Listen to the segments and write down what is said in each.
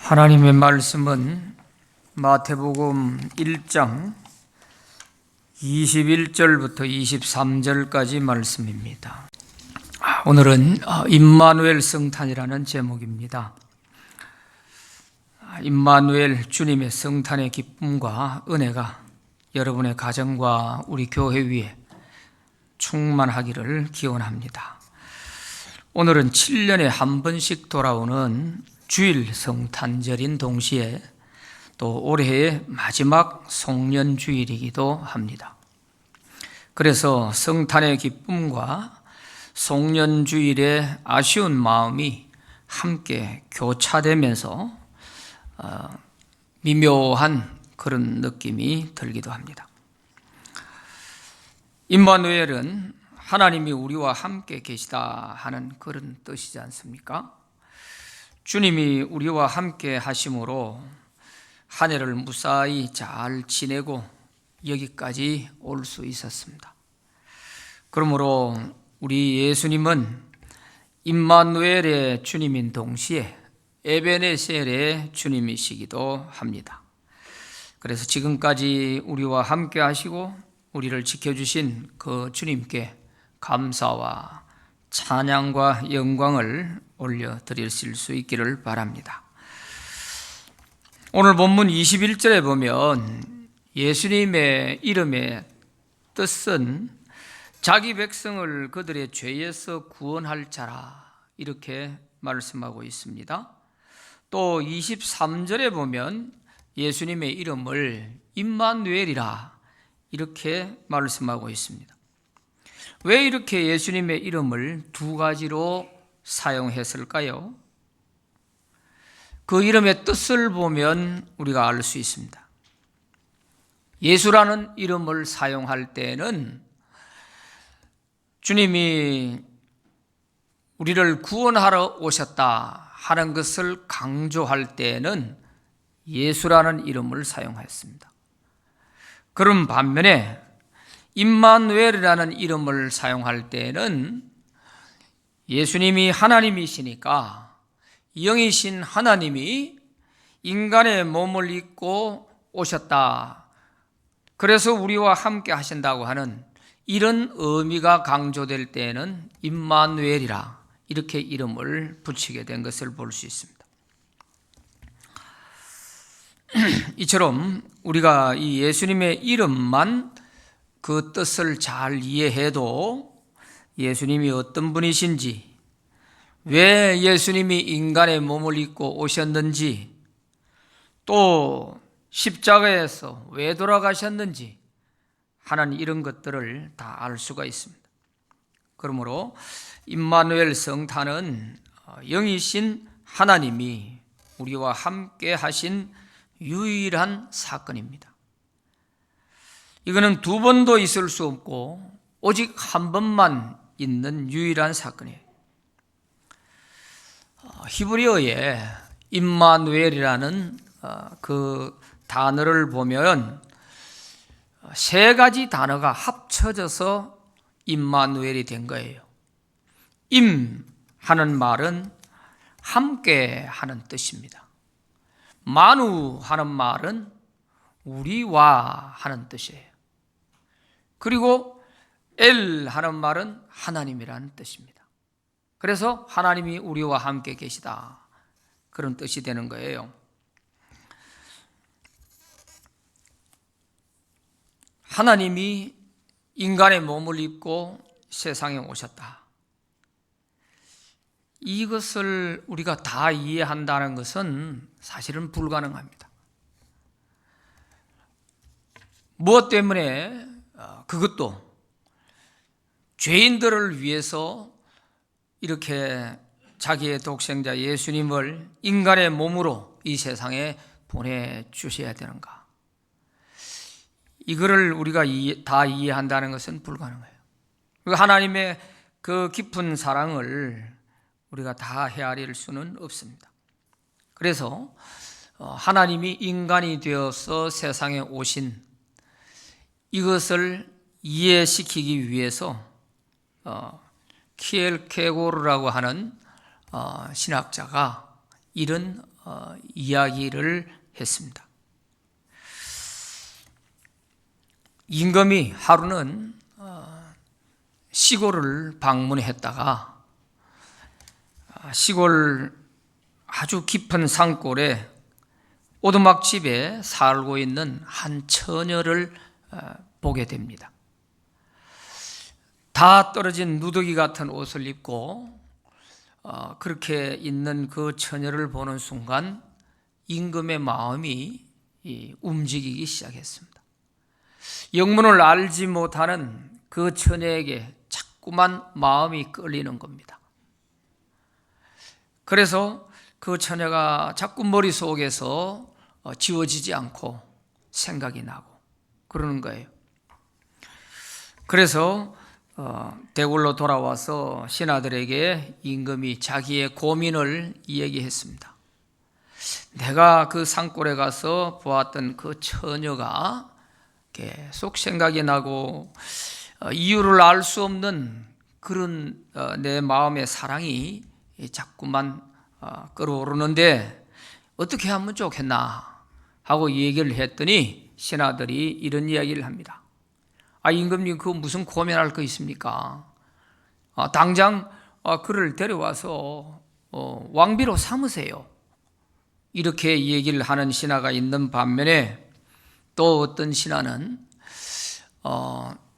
하나님의 말씀은 마태복음 1장 21절부터 23절까지 말씀입니다. 오늘은 임마누엘 성탄이라는 제목입니다. 임마누엘 주님의 성탄의 기쁨과 은혜가 여러분의 가정과 우리 교회 위에 충만하기를 기원합니다. 오늘은 7년에 한 번씩 돌아오는 주일 성탄절인 동시에 또 올해의 마지막 송년주일이기도 합니다. 그래서 성탄의 기쁨과 송년주일의 아쉬운 마음이 함께 교차되면서 미묘한 그런 느낌이 들기도 합니다. 임마누엘은 하나님이 우리와 함께 계시다 하는 그런 뜻이지 않습니까? 주님이 우리와 함께 하심으로 한 해를 무사히 잘 지내고 여기까지 올 수 있었습니다. 그러므로 우리 예수님은 임마누엘의 주님인 동시에 에베네셀의 주님이시기도 합니다. 그래서 지금까지 우리와 함께 하시고 우리를 지켜주신 그 주님께 감사와 찬양과 영광을 올려드릴 수 있기를 바랍니다. 오늘 본문 21절에 보면 예수님의 이름의 뜻은 자기 백성을 그들의 죄에서 구원할 자라 이렇게 말씀하고 있습니다. 또 23절에 보면 예수님의 이름을 임마누엘이라 이렇게 말씀하고 있습니다. 왜 이렇게 예수님의 이름을 두 가지로 사용했을까요? 그 이름의 뜻을 보면 우리가 알 수 있습니다. 예수라는 이름을 사용할 때는 주님이 우리를 구원하러 오셨다 하는 것을 강조할 때는 예수라는 이름을 사용했습니다. 그런 반면에 임마누엘이라는 이름을 사용할 때는 예수님이 하나님이시니까 영이신 하나님이 인간의 몸을 입고 오셨다. 그래서 우리와 함께 하신다고 하는 이런 의미가 강조될 때는 임마누엘이라 이렇게 이름을 붙이게 된 것을 볼 수 있습니다. 이처럼 우리가 이 예수님의 이름만 그 뜻을 잘 이해해도 예수님이 어떤 분이신지, 왜 예수님이 인간의 몸을 입고 오셨는지, 또 십자가에서 왜 돌아가셨는지 하는 이런 것들을 다 알 수가 있습니다. 그러므로 임마누엘 성탄은 영이신 하나님이 우리와 함께 하신 유일한 사건입니다. 이거는 두 번도 있을 수 없고 오직 한 번만 있는 유일한 사건이에요. 히브리어에 임마누엘이라는 그 단어를 보면 세 가지 단어가 합쳐져서 임마누엘이 된 거예요. 임 하는 말은 함께 하는 뜻입니다. 마누 하는 말은 우리와 하는 뜻이에요. 그리고 엘 하는 말은 하나님이라는 뜻입니다. 그래서 하나님이 우리와 함께 계시다 그런 뜻이 되는 거예요. 하나님이 인간의 몸을 입고 세상에 오셨다. 이것을 우리가 다 이해한다는 것은 사실은 불가능합니다. 무엇 때문에? 그것도 죄인들을 위해서 이렇게 자기의 독생자 예수님을 인간의 몸으로 이 세상에 보내주셔야 되는가? 이거를 우리가 다 이해한다는 것은 불가능해요. 하나님의 그 깊은 사랑을 우리가 다 헤아릴 수는 없습니다. 그래서 하나님이 인간이 되어서 세상에 오신 이것을 이해시키기 위해서 키엘케고르라고 하는 신학자가 이런 이야기를 했습니다. 임금이 하루는 시골을 방문했다가 시골 아주 깊은 산골에 오두막집에 살고 있는 한 처녀를 보게 됩니다. 다 떨어진 누더기 같은 옷을 입고 그렇게 있는 그 처녀를 보는 순간 임금의 마음이 움직이기 시작했습니다. 영문을 알지 못하는 그 처녀에게 자꾸만 마음이 끌리는 겁니다. 그래서 그 처녀가 자꾸 머릿속에서 지워지지 않고 생각이 나고 그러는 거예요. 그래서 대궐로 돌아와서 신하들에게 임금이 자기의 고민을 얘기했습니다. 내가 그 산골에 가서 보았던 그 처녀가 계속 생각이 나고 이유를 알 수 없는 그런 내 마음의 사랑이 자꾸만 끌어오르는데 어떻게 하면 좋겠나 하고 얘기를 했더니 신하들이 이런 이야기를 합니다. 임금님 그 무슨 고민할 거 있습니까? 당장 그를 데려와서 왕비로 삼으세요. 이렇게 얘기를 하는 신하가 있는 반면에 또 어떤 신하는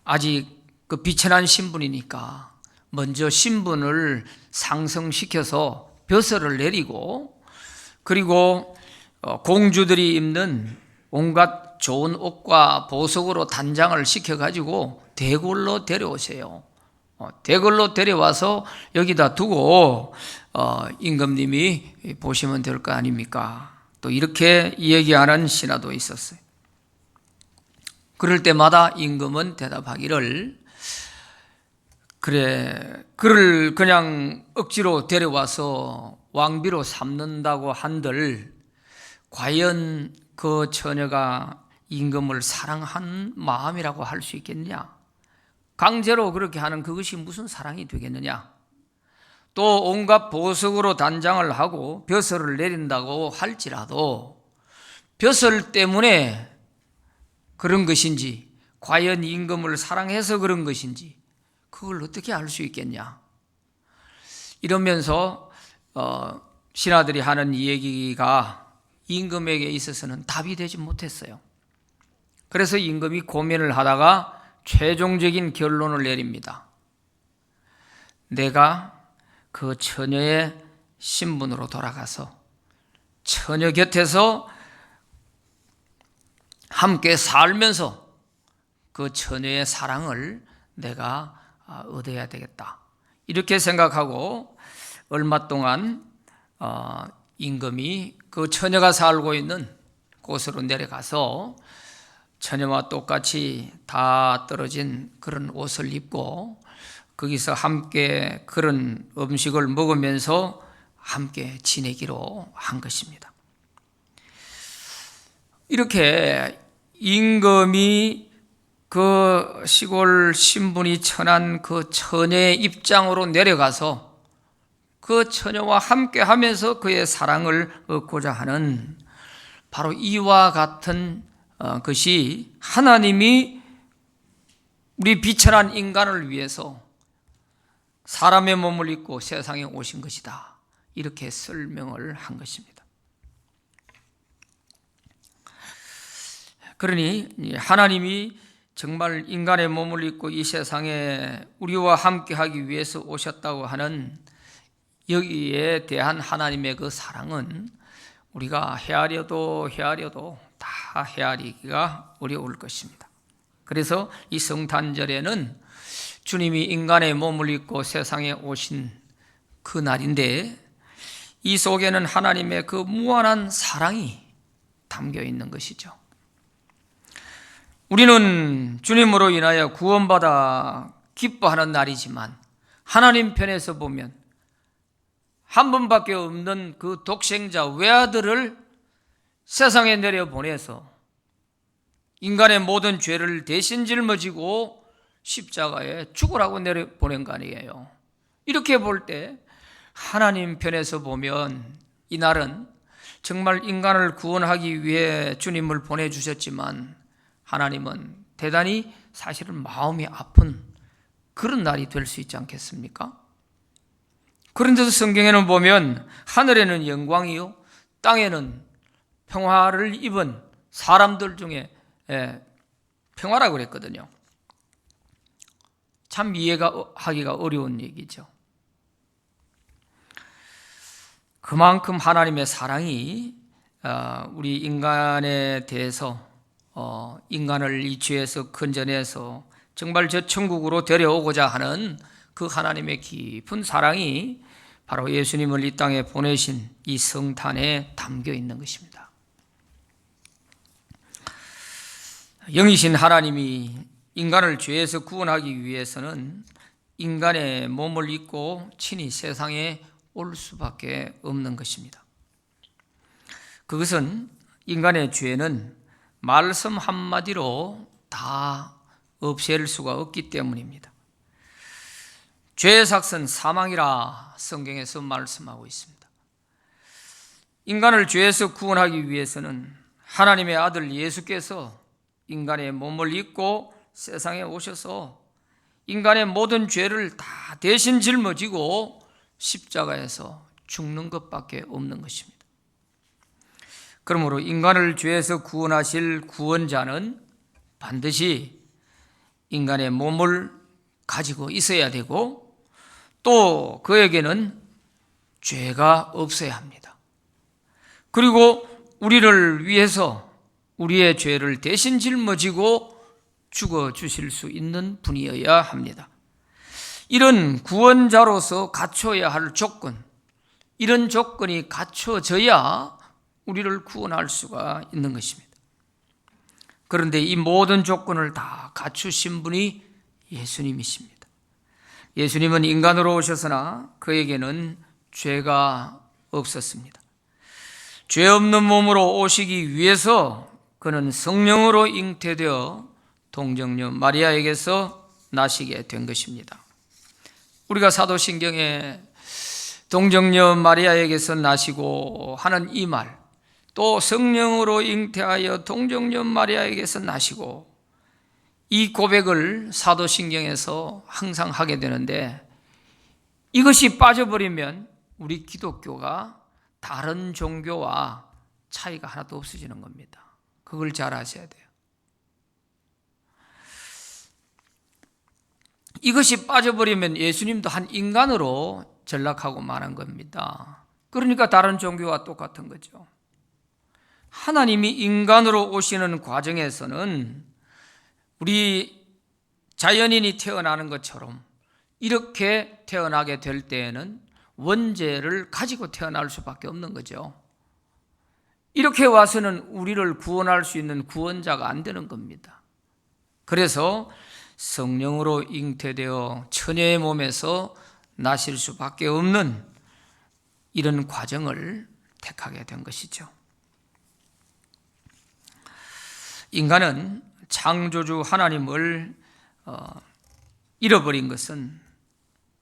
아직 그 비천한 신분이니까 먼저 신분을 상승시켜서 벼슬을 내리고 그리고 공주들이 입는 온갖 좋은 옷과 보석으로 단장을 시켜가지고 대궐로 데려오세요. 대궐로 데려와서 여기다 두고 임금님이 보시면 될 거 아닙니까? 또 이렇게 얘기하는 신하도 있었어요. 그럴 때마다 임금은 대답하기를 그래, 그를 그냥 억지로 데려와서 왕비로 삼는다고 한들 과연 그 처녀가 임금을 사랑한 마음이라고 할 수 있겠냐? 강제로 그렇게 하는 그것이 무슨 사랑이 되겠느냐? 또 온갖 보석으로 단장을 하고 벼슬을 내린다고 할지라도 벼슬 때문에 그런 것인지 과연 임금을 사랑해서 그런 것인지 그걸 어떻게 알 수 있겠냐? 이러면서 신하들이 하는 이 얘기가 임금에게 있어서는 답이 되지 못했어요. 그래서 임금이 고민을 하다가 최종적인 결론을 내립니다. 내가 그 처녀의 신분으로 돌아가서 처녀 곁에서 함께 살면서 그 처녀의 사랑을 내가 얻어야 되겠다. 이렇게 생각하고 얼마 동안 임금이 그 처녀가 살고 있는 곳으로 내려가서 처녀와 똑같이 다 떨어진 그런 옷을 입고 거기서 함께 그런 음식을 먹으면서 함께 지내기로 한 것입니다. 이렇게 임금이 그 시골 신분이 천한 그 처녀의 입장으로 내려가서 그 처녀와 함께 하면서 그의 사랑을 얻고자 하는 바로 이와 같은 것이 하나님이 우리 비천한 인간을 위해서 사람의 몸을 입고 세상에 오신 것이다. 이렇게 설명을 한 것입니다. 그러니 하나님이 정말 인간의 몸을 입고 이 세상에 우리와 함께 하기 위해서 오셨다고 하는 여기에 대한 하나님의 그 사랑은 우리가 헤아려도 다 헤아리기가 어려울 것입니다. 그래서 이 성탄절에는 주님이 인간의 몸을 입고 세상에 오신 그 날인데 이 속에는 하나님의 그 무한한 사랑이 담겨 있는 것이죠. 우리는 주님으로 인하여 구원받아 기뻐하는 날이지만 하나님 편에서 보면 한 분밖에 없는 그 독생자 외아들을 세상에 내려보내서 인간의 모든 죄를 대신 짊어지고 십자가에 죽으라고 내려보낸 거 아니에요. 이렇게 볼 때 하나님 편에서 보면 이날은 정말 인간을 구원하기 위해 주님을 보내주셨지만 하나님은 대단히 사실은 마음이 아픈 그런 날이 될 수 있지 않겠습니까? 그런데도 성경에는 보면 하늘에는 영광이요 땅에는 평화를 입은 사람들 중에 평화라고 그랬거든요. 참 이해하기가 어려운 얘기죠. 그만큼 하나님의 사랑이 우리 인간에 대해서 인간을 이 죄에서 건져내서 정말 저 천국으로 데려오고자 하는 그 하나님의 깊은 사랑이 바로 예수님을 이 땅에 보내신 이 성탄에 담겨 있는 것입니다. 영이신 하나님이 인간을 죄에서 구원하기 위해서는 인간의 몸을 입고 친히 세상에 올 수밖에 없는 것입니다. 그것은 인간의 죄는 말씀 한마디로 다 없앨 수가 없기 때문입니다. 죄의 삭은 사망이라 성경에서 말씀하고 있습니다. 인간을 죄에서 구원하기 위해서는 하나님의 아들 예수께서 인간의 몸을 입고 세상에 오셔서 인간의 모든 죄를 다 대신 짊어지고 십자가에서 죽는 것밖에 없는 것입니다. 그러므로 인간을 죄에서 구원하실 구원자는 반드시 인간의 몸을 가지고 있어야 되고 또 그에게는 죄가 없어야 합니다. 그리고 우리를 위해서 우리의 죄를 대신 짊어지고 죽어주실 수 있는 분이어야 합니다. 이런 구원자로서 갖춰야 할 조건, 이런 조건이 갖춰져야 우리를 구원할 수가 있는 것입니다. 그런데 이 모든 조건을 다 갖추신 분이 예수님이십니다. 예수님은 인간으로 오셨으나 그에게는 죄가 없었습니다. 죄 없는 몸으로 오시기 위해서 그는 성령으로 잉태되어 동정녀 마리아에게서 나시게 된 것입니다. 우리가 사도신경에 동정녀 마리아에게서 나시고 하는 이 말, 또 성령으로 잉태하여 동정녀 마리아에게서 나시고, 이 고백을 사도신경에서 항상 하게 되는데 이것이 빠져버리면 우리 기독교가 다른 종교와 차이가 하나도 없어지는 겁니다. 그걸 잘 아셔야 돼요. 이것이 빠져버리면 예수님도 한 인간으로 전락하고 마는 겁니다. 그러니까 다른 종교와 똑같은 거죠. 하나님이 인간으로 오시는 과정에서는 우리 자연인이 태어나는 것처럼 이렇게 태어나게 될 때에는 원죄를 가지고 태어날 수밖에 없는 거죠. 이렇게 와서는 우리를 구원할 수 있는 구원자가 안 되는 겁니다. 그래서 성령으로 잉태되어 처녀의 몸에서 나실 수밖에 없는 이런 과정을 택하게 된 것이죠. 인간은 창조주 하나님을 잃어버린 것은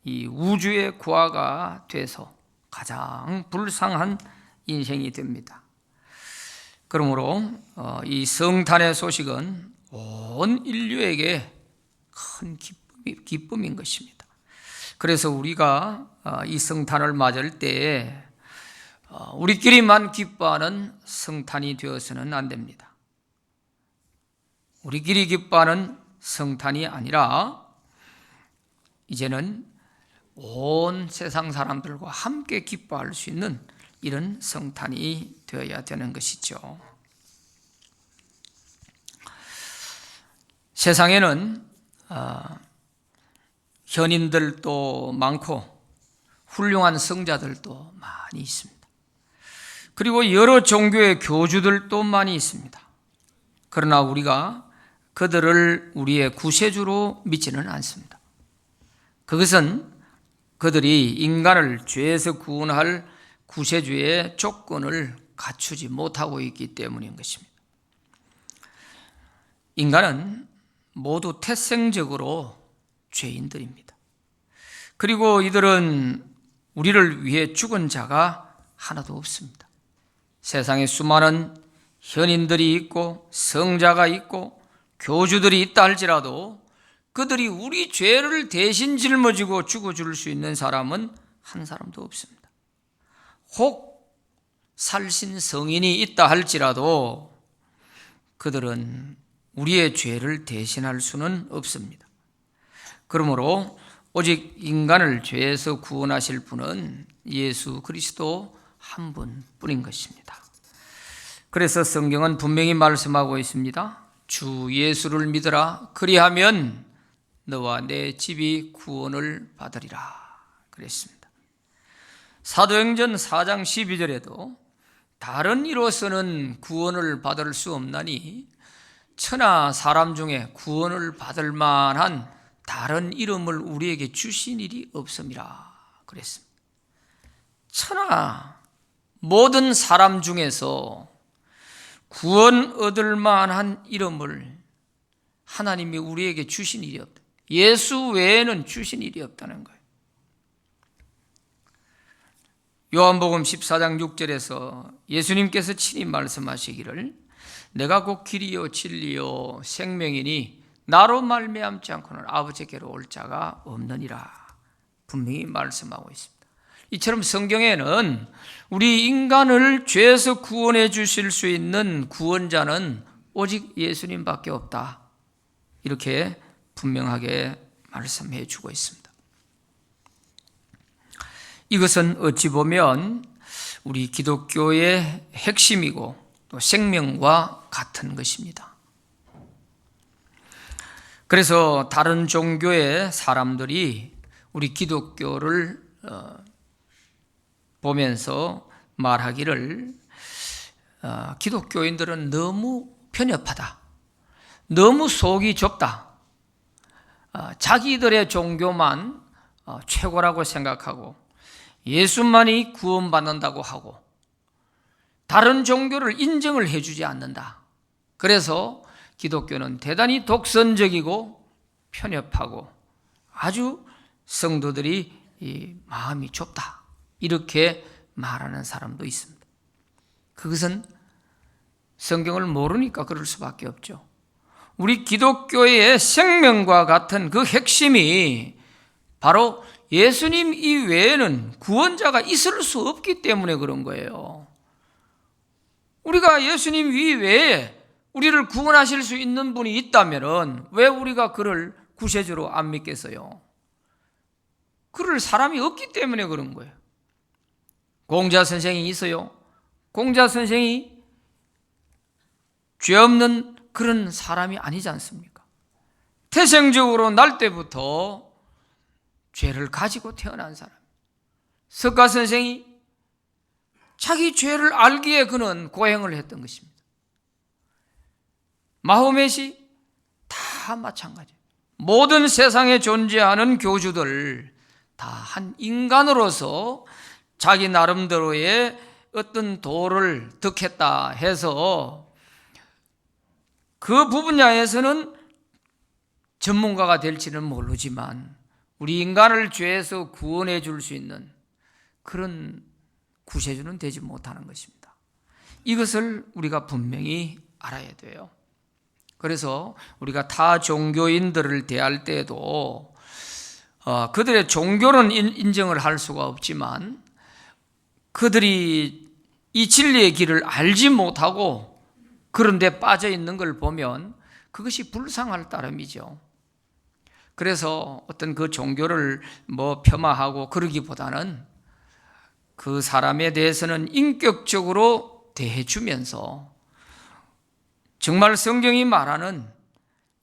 이 우주의 고아가 돼서 가장 불쌍한 인생이 됩니다. 그러므로 이 성탄의 소식은 온 인류에게 큰 기쁨인 것입니다. 그래서 우리가 이 성탄을 맞을 때에 우리끼리만 기뻐하는 성탄이 되어서는 안 됩니다. 우리끼리 기뻐하는 성탄이 아니라 이제는 온 세상 사람들과 함께 기뻐할 수 있는 이런 성탄이 되어야 되는 것이죠. 세상에는 현인들도 많고 훌륭한 성자들도 많이 있습니다. 그리고 여러 종교의 교주들도 많이 있습니다. 그러나 우리가 그들을 우리의 구세주로 믿지는 않습니다. 그것은 그들이 인간을 죄에서 구원할 구세주의 조건을 갖추지 못하고 있기 때문인 것입니다. 인간은 모두 태생적으로 죄인들입니다. 그리고 이들은 우리를 위해 죽은 자가 하나도 없습니다. 세상에 수많은 현인들이 있고 성자가 있고 교주들이 있다 할지라도 그들이 우리 죄를 대신 짊어지고 죽어줄 수 있는 사람은 한 사람도 없습니다. 혹 살신 성인이 있다 할지라도 그들은 우리의 죄를 대신할 수는 없습니다. 그러므로 오직 인간을 죄에서 구원하실 분은 예수 그리스도 한 분뿐인 것입니다. 그래서 성경은 분명히 말씀하고 있습니다. 주 예수를 믿으라. 그리하면 너와 내 집이 구원을 받으리라 그랬습니다. 사도행전 4장 12절에도 다른 이로서는 구원을 받을 수 없나니 천하 사람 중에 구원을 받을 만한 다른 이름을 우리에게 주신 일이 없음이라 그랬습니다. 천하 모든 사람 중에서 구원 얻을 만한 이름을 하나님이 우리에게 주신 일이 없다. 예수 외에는 주신 일이 없다는 거예요. 요한복음 14장 6절에서 예수님께서 친히 말씀하시기를 내가 곧 길이요 진리요 생명이니 나로 말미암지 않고는 아버지께로 올 자가 없느니라 분명히 말씀하고 있습니다. 이처럼 성경에는 우리 인간을 죄에서 구원해 주실 수 있는 구원자는 오직 예수님밖에 없다 이렇게 분명하게 말씀해 주고 있습니다. 이것은 어찌 보면 우리 기독교의 핵심이고 또 생명과 같은 것입니다. 그래서 다른 종교의 사람들이 우리 기독교를 보면서 말하기를 기독교인들은 너무 편협하다, 너무 속이 좁다, 자기들의 종교만 최고라고 생각하고 예수만이 구원받는다고 하고 다른 종교를 인정을 해주지 않는다. 그래서 기독교는 대단히 독선적이고 편협하고 아주 성도들이 마음이 좁다 이렇게 말하는 사람도 있습니다. 그것은 성경을 모르니까 그럴 수밖에 없죠. 우리 기독교의 생명과 같은 그 핵심이 바로 예수님 이외에는 구원자가 있을 수 없기 때문에 그런 거예요. 우리가 예수님 이외에 우리를 구원하실 수 있는 분이 있다면 왜 우리가 그를 구세주로 안 믿겠어요? 그럴 사람이 없기 때문에 그런 거예요. 공자 선생이 있어요. 공자 선생이 죄 없는 그런 사람이 아니지 않습니까? 태생적으로 날 때부터 죄를 가지고 태어난 사람. 석가 선생이 자기 죄를 알기에 그는 고행을 했던 것입니다. 마호멧이 다 마찬가지예요. 모든 세상에 존재하는 교주들 다 한 인간으로서 자기 나름대로의 어떤 도를 득했다 해서 그 분야에서는 전문가가 될지는 모르지만 우리 인간을 죄에서 구원해 줄 수 있는 그런 구세주는 되지 못하는 것입니다. 이것을 우리가 분명히 알아야 돼요. 그래서 우리가 타 종교인들을 대할 때에도 그들의 종교는 인정을 할 수가 없지만 그들이 이 진리의 길을 알지 못하고 그런 데 빠져 있는 걸 보면 그것이 불쌍할 따름이죠. 그래서 어떤 그 종교를 폄하하고 그러기보다는 그 사람에 대해서는 인격적으로 대해주면서 정말 성경이 말하는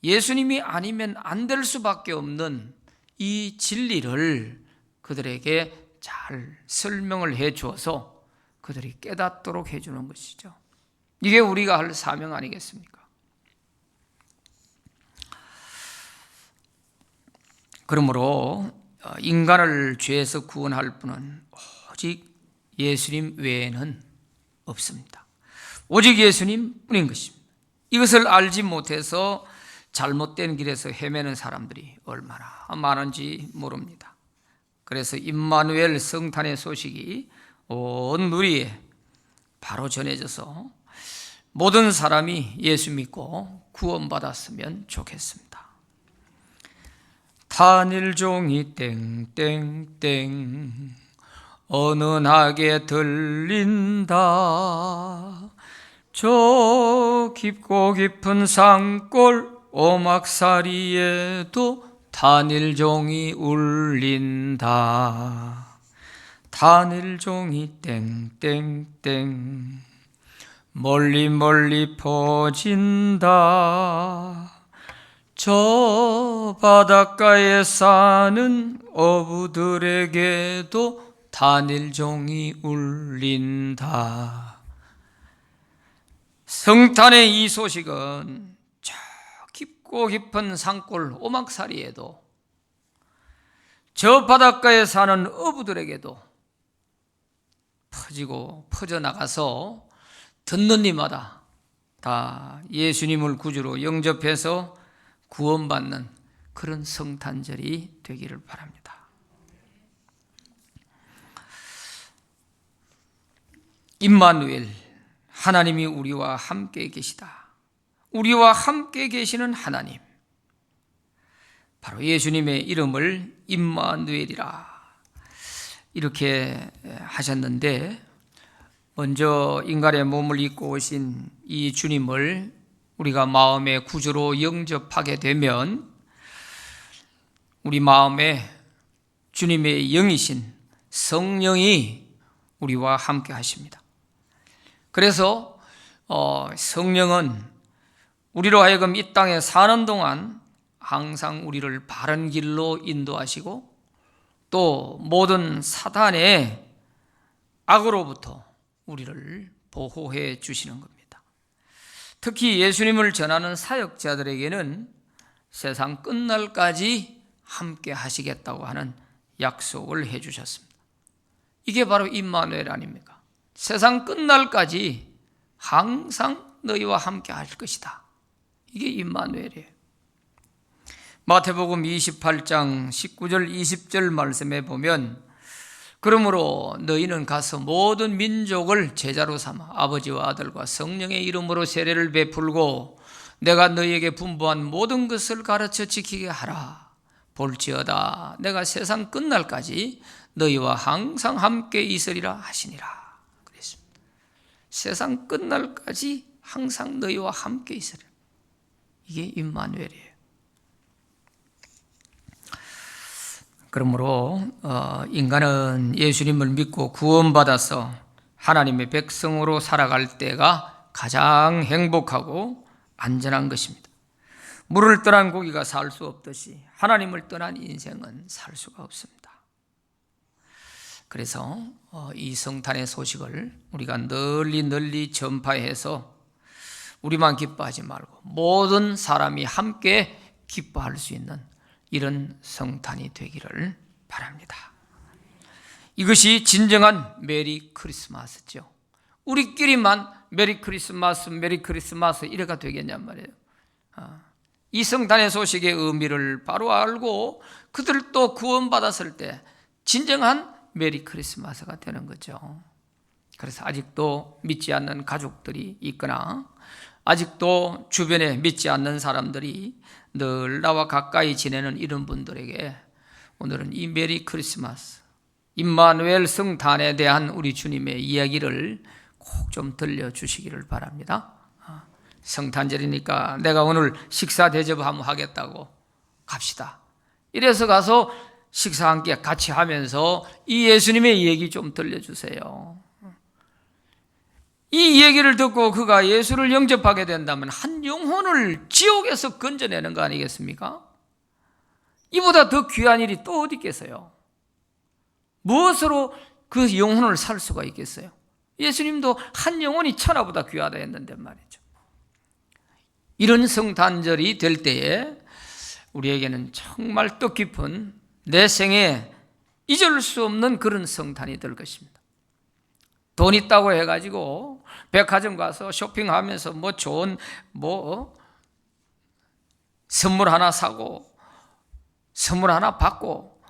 예수님이 아니면 안 될 수밖에 없는 이 진리를 그들에게 잘 설명을 해 주어서 그들이 깨닫도록 해주는 것이죠. 이게 우리가 할 사명 아니겠습니까? 그러므로 인간을 죄에서 구원할 분은 오직 예수님 외에는 없습니다. 오직 예수님 뿐인 것입니다. 이것을 알지 못해서 잘못된 길에서 헤매는 사람들이 얼마나 많은지 모릅니다. 그래서 임마누엘 성탄의 소식이 온 누리에 바로 전해져서 모든 사람이 예수 믿고 구원받았으면 좋겠습니다. 단일종이 땡땡땡 어느하게 들린다. 저 깊고 깊은 산골 오막사리에도 단일종이 울린다. 단일종이 땡땡땡 멀리 멀리 퍼진다. 저 바닷가에 사는 어부들에게도 단일종이 울린다. 성탄의 이 소식은 저 깊고 깊은 산골 오막사리에도, 저 바닷가에 사는 어부들에게도 퍼져나가서 듣는 이마다 다 예수님을 구주로 영접해서 구원받는 그런 성탄절이 되기를 바랍니다. 임마누엘, 하나님이 우리와 함께 계시다. 우리와 함께 계시는 하나님, 바로 예수님의 이름을 임마누엘이라 이렇게 하셨는데, 먼저 인간의 몸을 입고 오신 이 주님을 우리가 마음의 구주로 영접하게 되면 우리 마음에 주님의 영이신 성령이 우리와 함께 하십니다. 그래서 성령은 우리로 하여금 이 땅에 사는 동안 항상 우리를 바른 길로 인도하시고, 또 모든 사단의 악으로부터 우리를 보호해 주시는 겁니다. 특히 예수님을 전하는 사역자들에게는 세상 끝날까지 함께 하시겠다고 하는 약속을 해 주셨습니다. 이게 바로 임마누엘 아닙니까? 세상 끝날까지 항상 너희와 함께 할 것이다. 이게 임마누엘이에요. 마태복음 28장 19절 20절 말씀에 보면, 그러므로 너희는 가서 모든 민족을 제자로 삼아 아버지와 아들과 성령의 이름으로 세례를 베풀고 내가 너희에게 분부한 모든 것을 가르쳐 지키게 하라. 볼지어다 내가 세상 끝날까지 너희와 항상 함께 있으리라 하시니라. 그랬습니다. 세상 끝날까지 항상 너희와 함께 있으리라. 이게 임마누엘이에요. 그러므로 인간은 예수님을 믿고 구원받아서 하나님의 백성으로 살아갈 때가 가장 행복하고 안전한 것입니다. 물을 떠난 고기가 살 수 없듯이 하나님을 떠난 인생은 살 수가 없습니다. 그래서 이 성탄의 소식을 우리가 널리 전파해서 우리만 기뻐하지 말고 모든 사람이 함께 기뻐할 수 있는 이런 성탄이 되기를 바랍니다. 이것이 진정한 메리 크리스마스죠. 우리끼리만 메리 크리스마스 이래가 되겠냔 말이에요. 이 성탄의 소식의 의미를 바로 알고 그들도 구원받았을 때 진정한 메리 크리스마스가 되는 거죠. 그래서 아직도 믿지 않는 가족들이 있거나 아직도 주변에 믿지 않는 사람들이 늘 나와 가까이 지내는 이런 분들에게 오늘은 이 메리 크리스마스, 임마누엘 성탄에 대한 우리 주님의 이야기를 꼭 좀 들려주시기를 바랍니다. 성탄절이니까 내가 오늘 식사 대접 한번 하겠다고 갑시다. 이래서 가서 식사 함께 같이 하면서 이 예수님의 얘기 좀 들려주세요. 이 얘기를 듣고 그가 예수를 영접하게 된다면 한 영혼을 지옥에서 건져내는 거 아니겠습니까? 이보다 더 귀한 일이 또 어디 있겠어요? 무엇으로 그 영혼을 살 수가 있겠어요? 예수님도 한 영혼이 천하보다 귀하다 했는데 말이죠. 이런 성탄절이 될 때에 우리에게는 정말 뜻깊은 내 생에 잊을 수 없는 그런 성탄이 될 것입니다. 돈 있다고 해가지고 백화점 가서 쇼핑하면서 좋은 선물 하나 사고 선물 하나 받고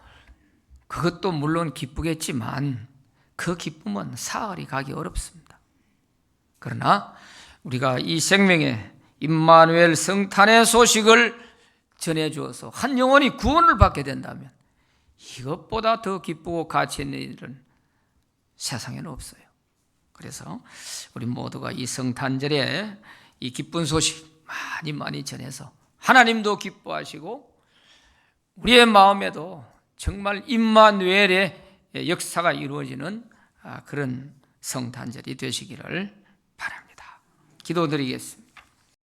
그것도 물론 기쁘겠지만 그 기쁨은 사흘이 가기 어렵습니다. 그러나 우리가 이 생명의 임마누엘 성탄의 소식을 전해주어서 한 영혼이 구원을 받게 된다면 이것보다 더 기쁘고 가치 있는 일은 세상에는 없어요. 그래서 우리 모두가 이 성탄절에 이 기쁜 소식 많이 전해서 하나님도 기뻐하시고 우리의 마음에도 정말 임마누엘의 역사가 이루어지는 그런 성탄절이 되시기를 바랍니다. 기도드리겠습니다.